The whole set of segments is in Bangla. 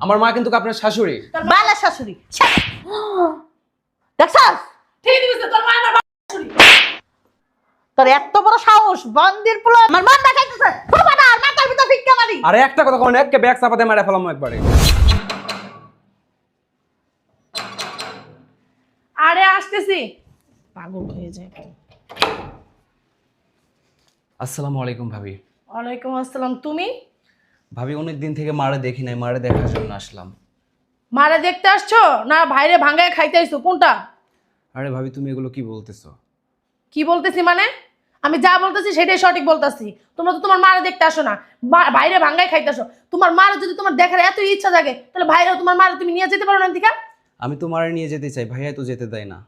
আমার মা কিন্তু আপনার শাশুড়ি। বালা শাশুড়ি দেখছস? ঠিক আছে তোর মা আমার শাশুড়ি। তোর এত বড় সাহস বন্দির পোলা আমার মা দেখাইতেছে বাবা আর মাথার ভিতর ফিক্কা মারি। আরে একটা কথা কোন একে ব্যাগ চাপাতে মেরে ফেলাম একবারে। আরে আসতেছি, পাগল হয়ে যায়। আসসালামু আলাইকুম ভাবি। ওয়ালাইকুম আসসালাম। তুমি? ভাবি অনেক দিন থেকে মারে দেখি নাই, মারে দেখার জন্য আসলাম। মারে দেখতে আসছো না ভাইরে ভাঙায় খাইতে আইছো? কোনটা? আরে ভাবি তুমি এগুলো কি বলতেছো? কি বলতেছি মানে? আমি যা বলতেছি সেটাই সঠিক বলতেছি। তোমরা তো তোমার মারে দেখতে আসো না, বাইরে ভাঙায় খাইতেছো। তোমার মারে যদি তোমার দেখার এত ইচ্ছা থাকে তাহলে ভাইরা তোমার মারে তুমি নিয়ে যেতে পারো না দিকা? আমি তো মারে নিয়ে যেতে চাই, ভাইয়া তো যেতে দেয় না।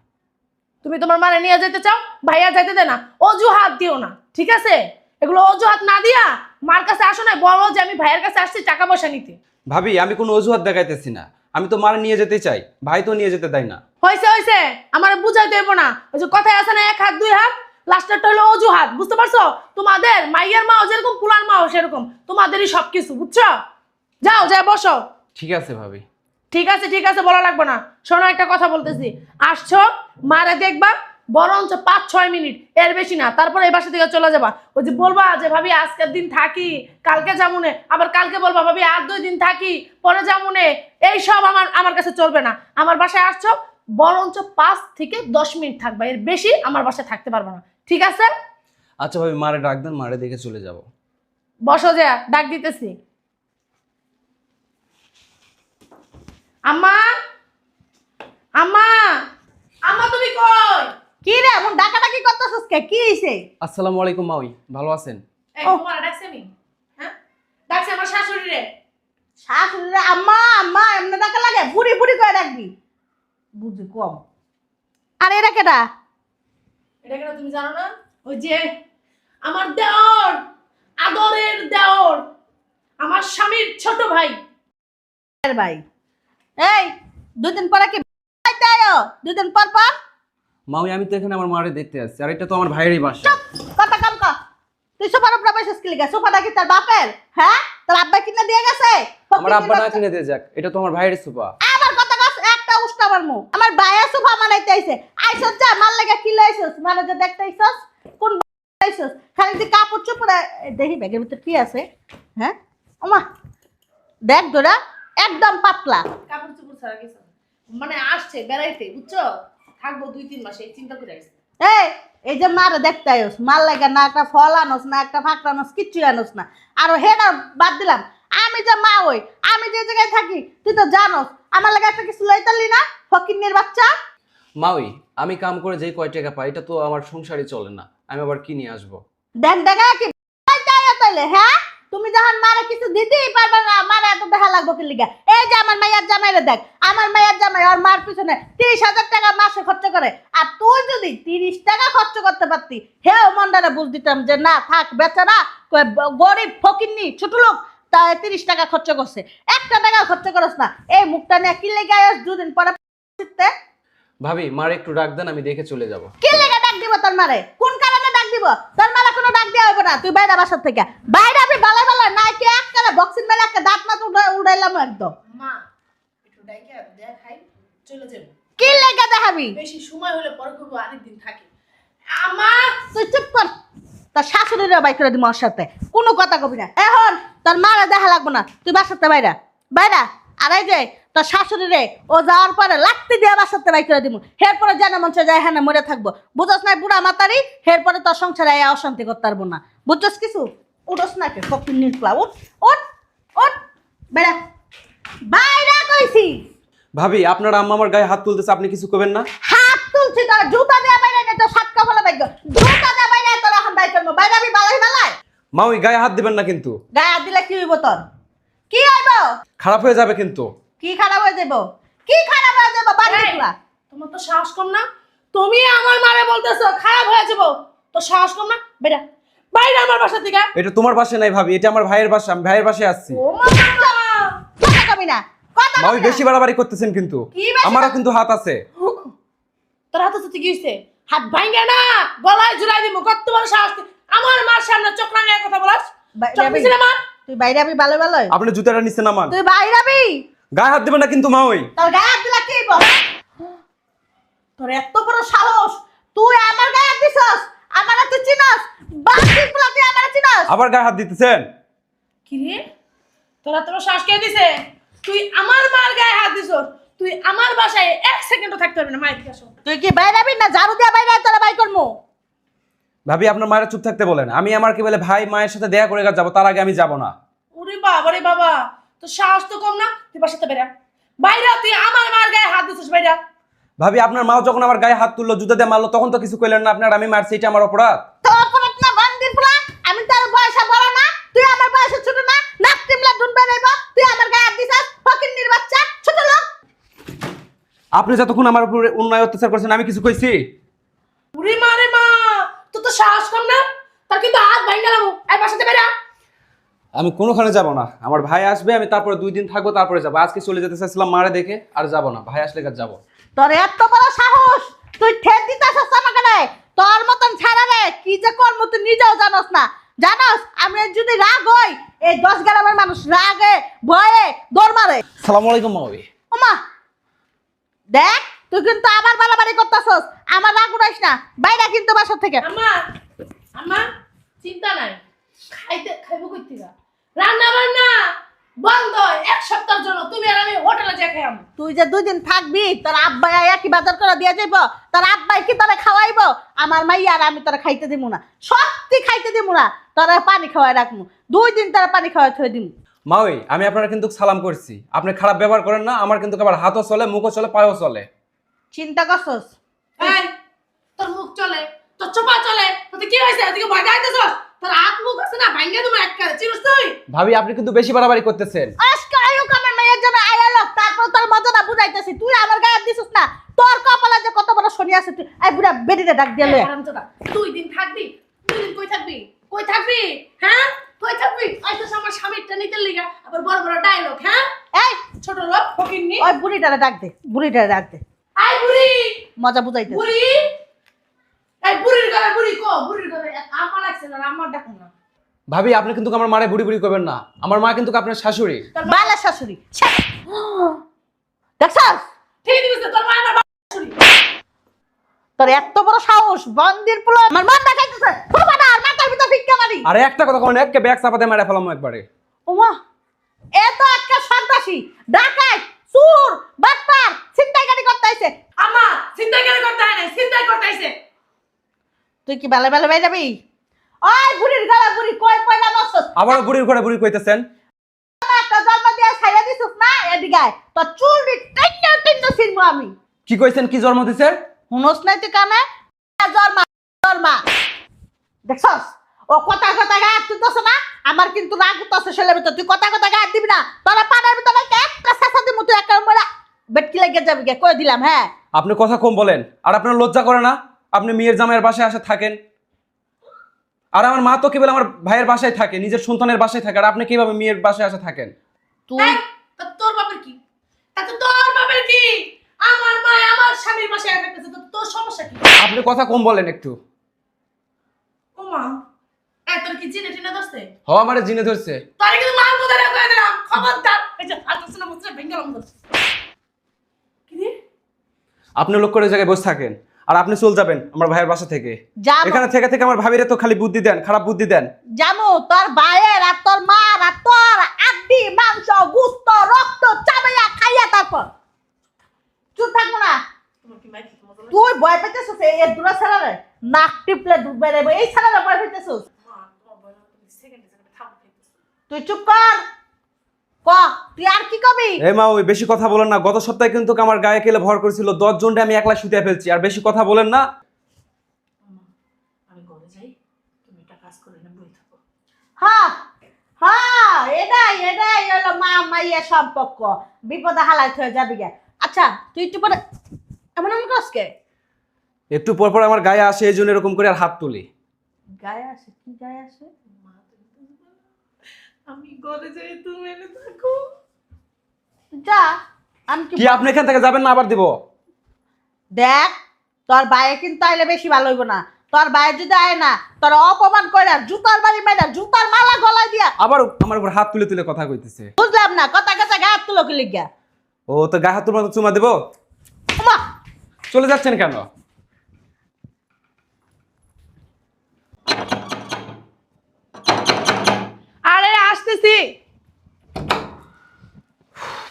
তুমি তোমার মারে নিয়ে যেতে চাও, ভাইয়া যাইতে দেয় না। অজুহাত দিও না, ঠিক আছে? এগুলো অজুহাত না দিয়া মার কাছে আসো না, বলো যে আমি ভাইয়ের কাছে আসছি টাকা পয়সা নিতে। ভাবি আমি কোনো অজুহাত দেখাইতেছি না, আমি তো মারে নিয়ে যেতে চাই, ভাই তো নিয়ে যেতে দেয় না। হয়েছে হয়েছে, আমার বুঝাইতে হইব না। ওই যে কথায় আছে না, এক হাত দুই হাত, লাস্টারটা হলো অজুহাত। বুঝতে পারছো? তোমাদের মাইয়ার মাও যেরকম পুলার মাও সেরকম, তোমাদেরই সবকিছু। বুঝছো? যাও যাই বসো। ঠিক আছে ভাবি। ঠিক আছে ঠিক আছে বলা লাগবে না। শোনো একটা কথা বলতেছি, আসছো মারে দেখবা বরঞ্চ 5-6 মিনিট, এর বেশি না। তারপরে এই বাসা থেকে চলে যাবা। ওই যে বলবা যে ভাবি আজকের দিন থাকি, কালকে যামুনে, আবার কালকে বলবা ভাবি আর 2 দিন থাকি, পরে যামুনে। এই সব আমার কাছে চলবে না। আমার বাসায় আসছো বরঞ্চ 5 থেকে 10 মিনিট থাকবা, এর বেশি আমার বাসায় থাকতে পারবে না। ঠিক আছে? আচ্ছা ভাবি মারে ডাক দেন, মারে দেখে চলে যাব। বসো, যা ডাক দিতেছি। আম্মা, আম্মা, আম্মা তুমি কই? কি রে এমন ডাকাডাকি করতেছস কে? কি হইছে? আসসালামু আলাইকুম মাউই, ভালো আছেন? এই তোমার ডাকছে আমি? হ্যাঁ ডাকছে আমার শাশুড়ি রে। শাশুড়ি রে আম্মা আম্মা এমন ডাকা লাগে? বুড়ি বুড়ি করে ডাকবি, বুঝি কম। আর এরা কেডা? এটা কেন তুমি জানো না? ওই যে আমার দেওর, আদরের দেওর, আমার স্বামীর ছোট ভাই। ভাই এই 2 দিন পরে কি বাইতে আয়ো? 2 দিন পর পর মাউই আমি তো এখানে আমার মারে দেখতে আসছি, আর এটা তো আমার ভাইয়েরই বাসা। কথা কম কা। তুই সোফার উপরে বসেছিস কি লিগা? সোফাটা কি তোর বাপের? হ্যাঁ, তোর আব্বা কিনে দিয়ে গেছে? আমার আব্বা না কিনে দিয়ে যাক, এটা তো আমার ভাইয়ের সোফা। আমার কথা কাছে একটা উষ্টা মারমু। আমার ভাইয়া সোফা মানাইতে আইছে। আইছস যা মাল লাগা কি লাইছস? মানে যে দেখতে আইছস কোন আইছস? খালি তুই কাপড় চোপড় দেখি ব্যাগের ভিতর কি আছে? হ্যাঁ ওমা দেখ দোরা একদম পাতলা। কাপড় চোপড় ছাড়া কিছু না। মানে আসছে বেড়াইতে, বুঝছো? থাকবো 2-3 মাস, এই চিন্তা করে আসছে। এই যে মারে দেখতে আইস মাল লাগা না একটা ফল আনস না একটা ফাঁকড়া আনস কিচ্ছু আনস না। আর হেডা বাদ দিলাম, আমি যে মা হই, আমি যে জায়গায় থাকি তুই তো জানোস, আমার লাগে একটা কিছু লইতালি না ফকিন্নির বাচ্চা। মাউই আমি কাম করে যেই কয় টাকা পাই এটা তো আমার সংসারই চলে না, আমি আবার কি নিয়ে আসবো? দেখ দেখা কি তাইলে? হ্যাঁ তুমি যখন মারে কিছু দিতেই পারবে না, মারে এত দেখা লাগবো কি লিগা? এই যে আমার মাইয়ার জামাইরে দেখ, আমার মাইয়ার জামাই ওর মার পিছনে 30,000 টাকা মাসে খরচ করে। আর তুই যদি 30 টাকা খরচ করতে পারতি, হেও মন্ডারে বুঝ দিতাম যে না থাক বেচারা গরিব ফকিন্নি ছোট লোক, তাই 30 টাকা খরচ করছে, 1 টাকা খরচ করস না। এই মুখটা নিয়ে কি লেগে আস 2 দিন পরে ভাবি মারে একটু ডাক দেন, আমি দেখে চলে যাব। কি লেগে ডাক দিব তোর মারে? কোন কারণে ডাক দিব? তোর মারে কোনো ডাক দেওয়া হবে না। তুই বাইরে বাসার থেকে বাইরে আমি বালাই বালাই না কি এক করে বক্সিং মেলা একটা দাঁত মাছ উড়াইলাম একদম। মা একটু ডাইকে দেখাই চলে যাবো। কি লেগে দেখাবি? বেশি সময় হলে পরে করবো, আরেকদিন থাকি। আমা তুই চুপ কর, তোর শাশুড়িরও বাই করে দিব ওর সাথে, কোনো কথা কবি না। এখন তোর মারে দেখা লাগবো না, তুই বাসাতে বাইরা বাইরা। আর এই যে তোর শাশুড়ি রে ও যাওয়ার পরে লাগতে দিয়ে বাসাতে বাই করে দিব, এরপরে যেন মন চায় হ্যাঁ মরে থাকবো। বুঝছ না বুড়া মাতারি, এরপরে তোর সংসারে অশান্তি করতে পারবো না। বুঝছস কিছু? উঠোস না কে ফকির নির্পলা, উঠ উঠ উঠ বেড়া বাইরা কইছি। ভাবি আপনার আম্মা আমার গায়ে হাত তুলতেছে, আপনি কিছু করবেন না? হাত তুলছি তোর জুতা দিয়ে বাইরে নে, তোর সাতকা ফলা বাইক জুতা দিয়ে বাইরে তোর এখন বাইক করবো। বাইরে আমি বালাই বালাই মাউই গায়ে হাত দিবেন না কিন্তু। গায়ে হাত দিলে কি হইব? তোর কি হইব? খারাপ হয়ে যাবে কিন্তু। কি খারাপ হয়ে যাব? কি খারাপ হয়ে যাব? বাড়িগুলা তোমার তো সাহস কম না? তুমি আমার মারে বলতেছো খারাপ হয়ে যাবো, তো সাহস কম না? বেটা বাইরে আমার বাসা থেকে। এটা তোমার বাসা নাই ভাবি, এটা আমার ভাইয়ের বাসা, আমি ভাইয়ের বাসায় আসছি। ও মা, কথা কবি না, কথা মাউই কবি না। বেশি বাড়াবাড়ি করতেছেন কিন্তু, কি বেশি আমারও কিন্তু হাত আছে। তোর হাতে সাথে কি হইছে? হাত ভাঙে না গলায় ঝুলাই দিব। কত বড় সাহস তুই আমার মার সামনে চোখ রাঙায় কথা বলাস? চোখ যাবি? মিছিলে মার। তুই বাইরে আবি ভালো ভালো, আপনি জুতাটা নিচ্ছেন আমার। তুই বাইরে আবি। গায়ে হাত দিবেন না কিন্তু মা ওই। তোর গায়ে হাত দিলা কি বল? তোর এত বড় সাহস, তুই আমার গায়ে হাত দিছস? আমার তুই চিনস? বাকির পোলা তুই আমার চিনস? আবার গায়ে হাত দিতেছেন? কি রে, তোরা তোর শ্বাস কে দিছে? তুই আমার মার গায়ে হাত দিছ? তুই আমার বাসায় 1 সেকেন্ডও থাকতে পারবি না। মায়ের দিকে আসো। তুই কি বাইরাবি না ঝাড়ু দিয়া বাইরে তোরা বাই করমু? ভাবি আপনার মায়ের চুপ থাকতে বলেন। আমি আমার কি বলে ভাই মায়ের সাথে দেখা করে যাবো, তার আগে আমি যাব না। ওরে বাবা রে বাবা, তোর সাহস তো কম না। তুই বাসাতে বেরা, বাইরা। তুই আমার মার গায়ে হাত দিছিস, বাইরা। ভাবি আপনার মাও যখন আমার গায়ে হাত তুললো, জুতা দিয়ে মারলো, তখন তো কিছু কইলেন না আপনার। আমি মারছি, এটা আমার অপরাধ। তো অপরাধ না বান্দির পোলা? আমি তোর বয়সে বড় না, তুই আমার বয়সে ছোট না? নাক টিমলা ডুন বেরাইবো, তুই আমার গায়ে হাত দিছস? ফকিন্নির বাচ্চা, ছোট লোক। আপনি যতক্ষণ আমার উপরে অন্যায় অত্যাচার করছেন, আমি কিছু কইছি? ওরে মা রে মা, তোর তো সাহস কম না। তার কিন্তু হাত ভাঙা লাবো। এই বাসাতে বেরা। আমি কোনোখানে যাব না। আমার ভাই আসবে, আমি তারপরে 2 দিন থাকবো, তারপরে যাবো। আজকে চলে যেতে চাইছিলাম মারে দেখে, আর যাব না। ভাই আসলে কাজ যাবো। তোর এত বড় সাহস, তুই ঠেট দিতাছস আমাকে রে? তোর মতন ছাড়া রে কি যে করব তুই নিজেও জানোস না। জানোস আমি যদি রাগ হই, এই 10 গ্রামের মানুষ রাগে ভয়ে দৌড় মারে। সালামু আলাইকুম মাওই। ওমা দেখ, তুই কিন্তু আবার বাড়াবাড়ি করতেছস। আমার রাগ উড়াইস না, বাইরে কিন্তু বাসা থেকে। আম্মা, আম্মা, চিন্তা নাই। খাইবো কই থেকে? রান্না বান্না বন্ধ 1 সপ্তাহের জন্য। তুমি আর আমি হোটেলে যাই খাইম। তুই যে 2 দিন থাকবি, তোর আব্বাই আয়া কি বাজার করে দিয়া যাইব? তোর আব্বাই কি তোরে খাওয়াইবো? আমার মাইয়া আর আমি তোরে খাইতে দিমু না, সত্যি খাইতে দিমু না। তোরে পানি খাওয়াই রাখমু, 2 দিন তোরে পানি খাওয়াই থই দিমু। মাওই, আমি আপনারা কিন্তু সালাম করছি। আপনি খারাপ ব্যবহার করেন না। আমার কিন্তু আবার হাতও চলে, মুখও চলে, পায়েও চলে। চিন্তা করছস? এই, তোর মুখ চলে, তোর চোপা চলে, তোতে কি হইছে? এদিকে ভয় গাইতেছস? তোর হাত মুখ আছে না, ভাঙা তুমি একবারে। চিনিস তুই? ভাবি আপনি কিন্তু বেশি বাড়াবাড়ি করতেছেন। আজকে আয়ুক আমার মাইয়ের জন্য আয়া লোক, তারপর তোর মজাটা বুঝাইতেছি। তুই আমার গায়ে হাত দিছিস না, তোর কপালে যে কত বড় শনি আছে। তুই এই বুড়া বেটিতে ডাক দিয়ে লয়ে। হারামজাদা, 2 দিন থাকবি? 2 দিন কই থাকবি? কই থাকবি? হ্যাঁ, কই থাকবি? আইতো আমার স্বামীরটা নিতে লিগা আবার বড় বড় ডায়লগ। হ্যাঁ, এই ছোট লোক ফকিন্নি। ওই বুড়িটারে ডাক দে, বুড়িটারে ডাক দে, আই বুড়ি, মজা বুঝাইতে। বুড়ি। এই বুড়ির গলা বুড়ি কো, বুড়ির গলা আমা লাগছে না, আমার ডাকো না। ভাবি আপনি কিন্তু আমার মারে বুড়ি বুড়ি করবেন না। আমার মা কিন্তু আপনার শাশুড়ি। বালা শাশুড়ি দেখছস? ঠিক দিবি তোর মা আমার শাশুড়ি। তোর এত বড় সাহস, বন্দির পোলা আমার মন দেখাইতেছে। বাবা না, আর মাথার ভিতর ভিক্ষা মারি। আরে একটা কথা কোন একে ব্যাগ চাপাতে মেরে ফেলাম একবারে। ওমা, এত একটা সন্ত্রাসী, ডাকাত, চোর, বাটপার, ছিনতাইকারী করতে আইছে। আমা চিন্তা করে করতে হয় না, চিন্তাই করতে আইছে। তুই কি বেলা বেলা বাইরে যাবি? ওই বুড়ির গলা বুড়ি কই পয়লা বছর আবারও বুড়ির ঘরে বুড়ি কইতেছেন। একটা জন্ম দিয়ে ছাইরা দিছিস না? এদিকে আয়, তোর চুল টাইনা টাইনা ছিড়বো আমি। কি কইছেন? কি জন্ম দিছে? হুনস নাই তুই কানে? জন্মা দেখছস? ও কথা কথা গায়ে হাত তুলতেছে না? আমার কিন্তু রাগ উঠতেছে ছেলের ভিতর। তুই কথা কথা গায়ে হাত দিবি না। তোরা পাড়ার ভিতরে একটা শেষা দিমু, তুই একটা মরা বেটকি লাগিয়ে যাবি গে, কই দিলাম। হ্যাঁ, আপনি কথা কম বলেন। আর আপনার লজ্জা করে না? আপনি মেয়ের জামাইয়ের বাসায় আসে থাকেন। আর আমার মা তো কেবল আমার ভাইয়ের বাসায় থাকে, নিজের সন্তানের বাসায় থাকে। আর আপনি কিভাবে মেয়ের বাসায় আসে থাকেন? তুই এই, তা তোর বাপের কি? তাতে তোর বাপের কি? আমার মা আমার স্বামীর পাশে থাকতেছে, তো তোর সমস্যা কি? আপনি কথা কম বলেন একটু। ও মা, এই তোর কি জিনে টিনে দোস্তে? হ আমারে জিনে ধরছে। তারে কিন্তু মাল কোদারে কই দিলাম, খবরদার। এই যে আতছ না মুছরে ভেঙ্গালাম দোস্ত। কি রে? আপনি লোক করে জায়গায় বসে থাকেন, আর আপনি চলে যাবেন আমার ভাইয়ের বাসা থেকে। যাবো। এখানে থেকে থেকে আমার ভাবিরে তো খালি বুদ্ধি দেন, খারাপ বুদ্ধি দেন। জামু তোর ভাইয়ের আর তোর মার আর তোর আড্ডি মাংস গুস্ত রক্ত চাবাইয়া খাইয়া তারপর চুপ থাকবো না। তোমার কি মাইক মজা লাগে? তুই ভয় পেতেছিস এই দুরা ছাড়ারে? নাক টিপলে ডুববে রে এই ছাড়ারে ভয় পেতেছিস? মা তোমার বড় তুমি সেকেন্ডে সেকেন্ডে থামো খাইতেছ। তুই চুপ কর। ক তুই আর কি কবি? এই মা ওই বেশি কথা বলেন না। গত সপ্তাহে কিন্তু আমার গায়ে কেলে ভর করেছিল, 10 জনটা আমি একলা শুতে ফেলছি। আর বেশি কথা বলেন না। আমি ঘরে যাই, তুমি একটা কাজ করে না বই থাকো। হ্যাঁ হ্যাঁ, এটাই হলো মা মাইয়া সম্পর্ক। বিপদে হালাত হয়ে যাবি গে। আচ্ছা তুই একটু পরে এমন এমন কাজকে একটু পর পর আমার গায়ে আসে, এই জন্য এরকম করে আর হাত তুলি। গায়ে আসে? কি গায়ে আসে? মা তুমি তো জানো। আমি ঘরে যাই, তুমি এনে থাকো। যা। আমি কি আপনি এখান থেকে যাবেন না আবার দিব? দেখ, তোর ভাইয়ে কিন্তু আইলে বেশি ভালো হইব না। তোর ভাই যদি আয় না, তোর অপমান কইরা জুতার বাড়ি মাইরা জুতার মালা গলায় দিয়া। আবার আমার উপর হাত তুলে তুলে কথা কইতেছে। বুঝলাম না, কথা কথা গায়ে তুলো কি লিগা? ও তো গায়ে হাত তুলবো, চুমা দেবো? মা চলে যাচ্ছেন কেন? আরে আসতেছি।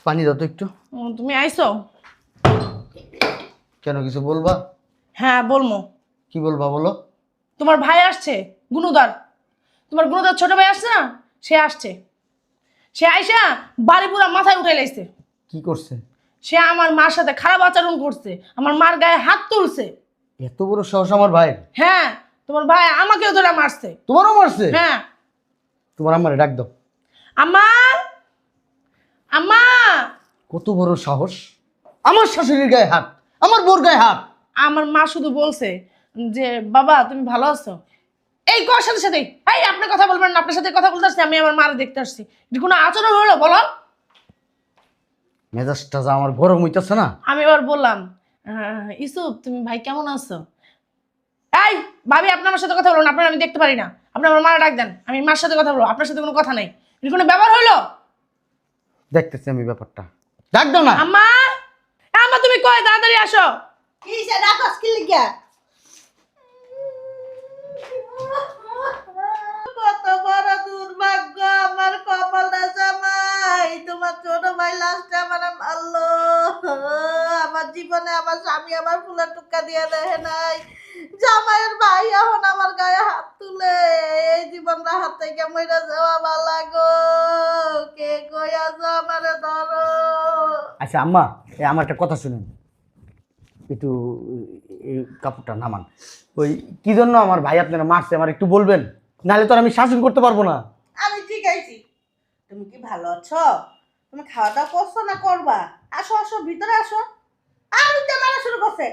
পানি দাও তো একটু। তুমি আইছো? কেন, কিছু বলবা? হ্যাঁ বলমো। কি বলবা বলো। তোমার ভাই আসছে, গুণুদার। তোমার গুণুদার ছোট ভাই আসছে না, সে আসছে। সে আইসা বাড়ি পুরা মাথায় উঠে লাইছে। কি করছে? সে আমার মার সাথে খারাপ আচরণ করছে, আমার মার গায়ে হাত তুলছে। এত বড় সাহস আমার ভাই? হ্যাঁ, তোমার ভাই আমাকেও ধরে মারছে। তোমারও মারছে? হ্যাঁ। তোমার আম্মারে ডাক দাও। আম্মা, আম্মা। কত বড় সাহস, আমার শাশুড়ির গায়ে হাত, আমার বোর গায়ে হাত। আমার মা শুধু বলছে যে বাবা তুমি ভালো আছো, এই কর সাথে সাথে এই আপনি কথা বলবেন না, আপনার সাথে কথা বলতে আসছি, আমি আমার মারে দেখতে আসছি। এটা কোনো আচরণ হলো বলো? মেজাজটা যা আমার গরম হইতেছে না। আমি এবার বললাম ইসুফ তুমি ভাই কেমন আছো? এই ভাবি আপনি আমার সাথে কথা বলুন, আপনার আমি দেখতে পারি না, আপনি আমার মারা ডাক দেন, আমি মার সাথে কথা বলবো, আপনার সাথে কোনো কথা নাই। এটা কোনো ব্যবহার হইলো? দেখতেছি আমি ব্যাপারটা, ডাক দাও না। আম্মা, আম্মা তুমি কই, তাড়াতাড়ি আসো। কি সে রাখস কি লিগা? কত বড় দুর্ভাগ্য আমার কপালটা জামাই, তোমার ছোট ভাই লাস্টে আমার মারলো। আমার জীবনে আমার স্বামী আমার ফুলের টুকা দিয়ে দেয় নাই, জামাইয়ের ভাই এখন আমার গায়ে হাত তুলে। এই জীবনটা হাত থেকে মইরা যাওয়া ভালো গো, কে কই আছো আমারে ধরো। আচ্ছা আম্মা, আমার একটা কথা শুনুন, একটু এই কাপড়টা নামান। ওই কি জন্য আমার ভাই আপনারা মারছে আমার একটু বলবেন, নাহলে তো আর আমি শাসন করতে পারবো না। আমি ঠিক আছি। তুমি কি ভালো আছো? তুমি খাওয়া দাওয়া করছো না করবা? আসো আসো ভিতরে আসো। আর উঠে মারা শুরু করছে।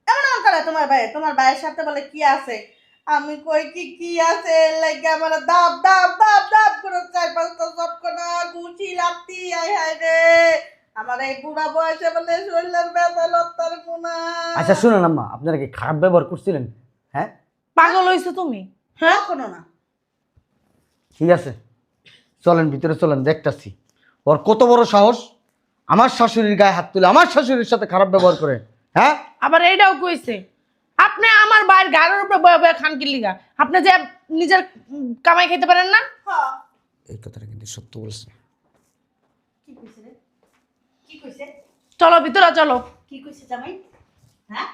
এমন এমন করে তোমার ভাইয়ের সাথে বলে কি আছে? আমি কই কি কি আছে লাগে আমার দাব দাব দাব দাব করে 4-5টা চটকনা গুছি লাত্তি আয় হায় রে। আমার এই বুড়া বয়সে বলে শরীরের ব্যথা লত্তার গুণা। আচ্ছা শুনুন আম্মা, আপনারা কি খারাপ ব্যবহার করছিলেন? হ্যাঁ পাগল হইছো তুমি? হ্যাঁ কোনো না। ঠিক আছে, চলেন ভিতরে চলেন, দেখতাছি ওর কত বড় সাহস আমার শাশুড়ির গায়ে হাত তুলে আমার শাশুড়ির সাথে খারাপ ব্যবহার করে। হ্যাঁ, আবার এইটাও কইছে আপনি আমার ভাইয়ের গাড়ির উপরে বয়ে বয়ে খান কি লিগা? আপনি যে নিজের কামাই খেতে পারেন না? হ্যাঁ। এই কথাটা কিন্তু সত্য বলছে। কি কইছে রে? কি কইছে? চলো ভিতরে চলো। কি কইছে জামাই? হ্যাঁ?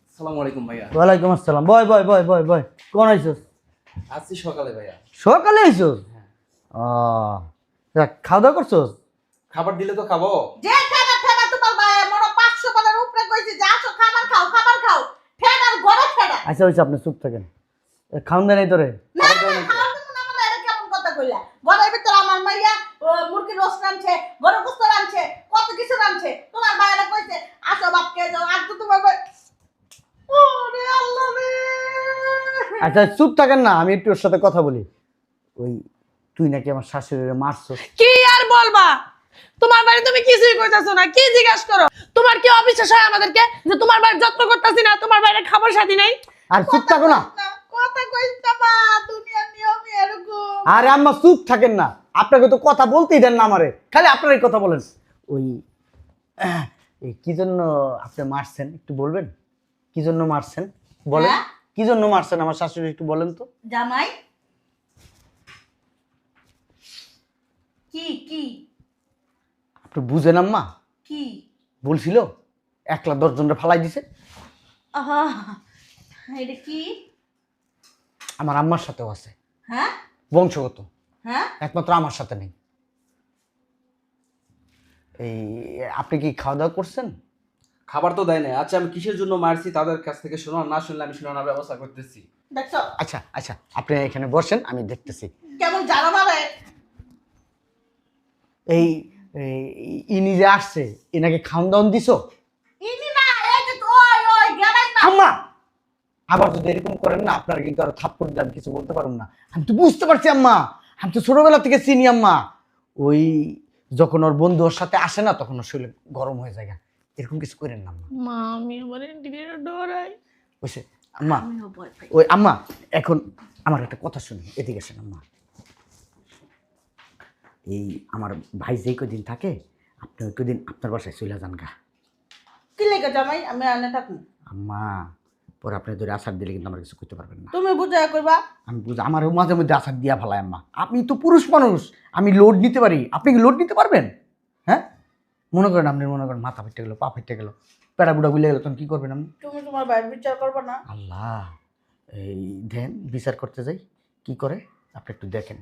আসসালামু আলাইকুম ভাইয়া। ওয়ালাইকুম আসসালাম। বয় বয় বয় বয় বয়। কোন আইসস? আসছি সকালে ভাইয়া। সকালে আইসস? খাওয়া দাওয়া করছস? খাবার দিলে তো খাবো। যে ঠেনা ঠেনা তোমার ভাই মনে 500 টাকার উপরে কইছে যে আসো খাবার খাও খাবার খাও। ঠেনার গড়ে ঠেনা। আচ্ছা হয়েছে, আপনি চুপ থাকেন। খাওন দেয় নাই তোরে? না না খাওয়ার জন্য না বলে এটা কেমন কথা কইলা? ঘরের ভিতর আমার মাইয়া মুরগির রোস্ট রাঁধছে, গরু গোশত রাঁধছে, কত কিছু রাঁধছে। তোমার ভাইরা কইছে আসো বাপ কে যাও। আর তো তোমার ভাই ওরে আল্লাহ রে। আচ্ছা চুপ থাকেন না, আমি একটু ওর সাথে কথা বলি। ওই তুই নাকি আমার শাশুড়িরে মারছস? কি আর বলবা, তোমার বাড়ি তুমি কিছুই কইতাছো না, কি জিজ্ঞাসা করো? তোমার কি অবিশ্বাস হয় আমাদেরকে যে তোমার বাড়ির যত্ন করতেছি না, তোমার বাইরে খাবার সাথী নাই? আর চুপ থাকো না। কথা কইছ না মা, দুনিয়ার নিয়মই এরকম। আরে আম্মা চুপ থাকেন না, আপনাকে তো কথা বলতেই দেন না আমারে, খালি আপনারাই কথা বলেন। ওই এই কি জন্য আপনি মারছেন একটু বলবেন? কি জন্য মারছেন বলেন? হ্যাঁ? কি জন্য মারছেন আমার শাশুড়ি একটু বলেন তো। জামাই কি কি আপনি বুঝেন আম্মা? কি বলছিল 1,10,000 জনরে ফালাই দিছে। আহা এটা কি? আমার আম্মার সাথেও আছে, হ্যাঁ বংশগত, হ্যাঁ একমাত্র আমার সাথে নেই। এই আপনি কি খাওয়া দাওয়া করছেন? খাবার তো দেয় না। আচ্ছা আমি কিসের জন্য মারছি তাদের কাছ থেকে শোনো, না শুনলে আমি শোনানোর ব্যবস্থা করতেছি। দেখছো আচ্ছা আচ্ছা, আপনি এখানে বসেন, আমি দেখতেছি। কেমন জানো মারে। এই ইনি যে আসছে, এনাকে খাওয়ান দাওয়ান দিছো? ইনি না এই যে ওই ওই গেলাই না। আম্মা আবার যদি এরকম করেন না, আপনারা কিন্তু আর থাপ্পড় দিয়ে আমি কিছু বলতে পারুন না। আমি তো বুঝতে পারছি আম্মা, আমি তো ছোটবেলা থেকে চিনি আম্মা। ওই যখন ওর বন্ধু ওর সাথে আসে না, তখন ওর শরীর গরম হয়ে যায়। এরকম কিছু করেন না আম্মা। মা আমি আমার এন্টিনের ডরাই। বুঝছে আম্মা? আমিও ভয় পাই। ওই আম্মা এখন আমার একটা কথা শুনুন, এদিকে আসেন আম্মা। এই আমার ভাই যেই কদিন থাকে আপনি ওই কদিন আপনার বাসায় চলে যান গা। কি লেগে জামাই আমি আনে থাকুন? আম্মা পরে আপনি ধরে আসার দিলে কিন্তু আমার কিছু করতে পারবেন না। তুমি বুঝাই কইবা। আমি বুঝি আমারও মাঝে মধ্যে আসার দিয়া ফেলায় আম্মা। আপনি তো পুরুষ মানুষ, আমি লোড নিতে পারি, আপনি কি লোড নিতে পারবেন? হ্যাঁ মনে করেন আপনি মনে করেন মাথা ফেটে গেলো, পা ফেটে গেলো, পেড়া বুড়া গুলে গেলো, তখন কী করবেন আপনি? তুমি তোমার ভাইয়ের বিচার করবে না? আল্লাহ, এই দেন বিচার করতে যাই কি করে আপনি একটু দেখেন।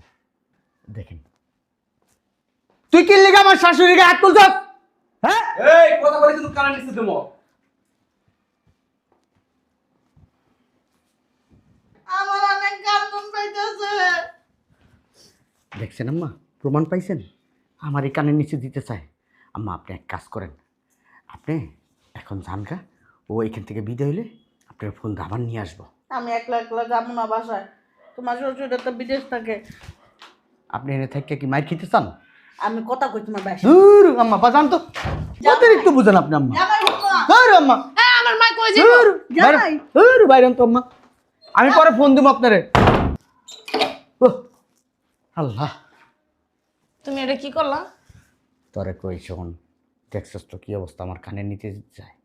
দেখেন তুই কি লেগে আমার শাশুড়িকে হাত তুলছ? হ্যাঁ এই কথা বলে কিন্তু কানে নিচে দেবো। আমার অনেক কান্দন পাইতেছে। দেখছেন আম্মা, প্রমাণ পাইছেন? আমার এই কানের নিচে দিতে চায়। আম্মা আপনি এক কাজ করেন, আপনি এখন জানকা ও এখান থেকে বিদায় হইলে আপনার ফোন আবার নিয়ে আসবো। আমি একলা একলা যাবো না বাসায়, তোমার শ্বশুর তো বিদেশ থাকে। আপনি এনে থেকে কি মাইর খেতে চান? আমি কথা কই তোমার ভাই। দূর আম্মা বাজান তো অতিরিক্ত বুঝেন আপনি আম্মা। জামাই হুকুম। দূর আম্মা, হ্যাঁ আমার মা কই যাবো? দূর জামাই। দূর বাইরেন তো আম্মা, আমি পরে ফোন দিব আপনারে। ওহ, আল্লাহ তুমি এটা কি করলা? তোরে কই শোন, দেখছস তো কি অবস্থা, আমার কানের নিচে যায়।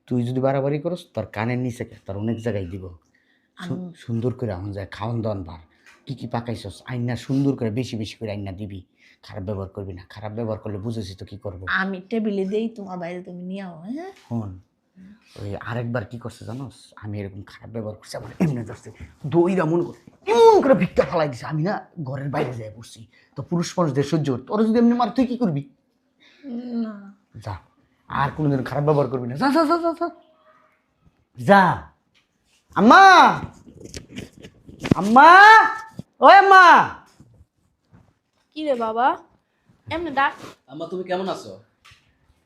তুই যদি বাড়াবাড়ি করস তোর কানের নিচে তোর অনেক জায়গায় দিব। সুন্দর করে আমার যায় খাওয়ান দাওয়ান বার, কি কি পাকাইছস আইনা সুন্দর করে বেশি বেশি করে আইনা দিবি। খারাপ ব্যবহার করবি না, খারাপ ব্যবহার করলে বুঝেছি তো কি করবো। আমি টেবিলে দেই, তোমার বাইরে তুমি নিয়ে আও। হ্যাঁ হন ওই আরেকবার কি করছে জানোস, আমি এরকম খারাপ ব্যবহার করছি, আমার এমনি ধরছে দইরা মন করে এমন করে ভিক্ষা ফালাই দিছে, আমি না ঘরের বাইরে যাই বসছি। তো পুরুষ মানুষদের সহ্য করতে, ওরা যদি এমনি মার তুই কি করবি? না যা, আর কোনোদিন খারাপ ব্যবহার করবি না, যা যা যা যা যা যা। আম্মা, আম্মা, ওই আম্মা। কি রে বাবা এমনি ডাক? আম্মা তুমি কেমন আছো?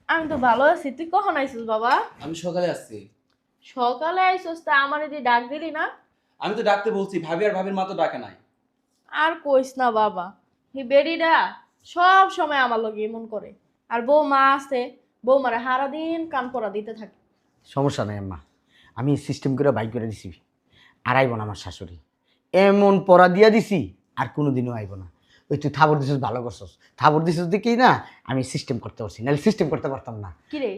আমি তো ভালো আছি, তুই কখন আইছিস বাবা? আমি সকালে আসছি। সকালে আইছিস তা আমার এদি ডাক দিলি না? আমি তো ডাকতে বলছি, ভাবি আর ভাবির মা তো ডাকে নাই। আর কইস না বাবা, এই বেডিটা সব সময় আমার লগে এমন করে। আর বৌমা আছে, বৌমারে সারাদিন কান পরা দিতে থাকে। সমস্যা নাই আম্মা, আমি সিস্টেম করে বাইক করে দিছি, আর আইব না আমার শাশুড়ি। এমন পড়া দিয়া দিছি আর কোনোদিনও আইব না। ওই তুই থাবর দিছিস ভালো করছস, থাবর দিছিস দেখেই না আমি সিস্টেম করতে পারছি, নাহলে সিস্টেম করতে পারতাম না। কি রে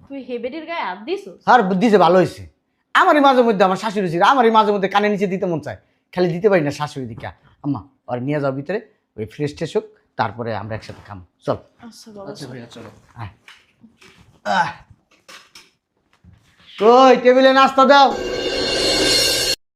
তুই হে বেডির গায়ে হাত দিছিস? আর দিছে ভালো হয়েছে। আমারই মাঝে মধ্যে আমার শাশুড়ি ছিল, আমারই মাঝে মধ্যে কানে নিচে দিতে মন চায়, খালি দিতে পারি না শাশুড়ি দিকে। আম্মা আর নিয়ে যাও ভিতরে, ওই ফ্রেশ ট্রেশ হোক, তারপরে আমরা একসাথে খাম। চল আচ্ছা বাবা আচ্ছা ভাইয়া চলো। আয়। কই টেবিলে নাস্তা দাও।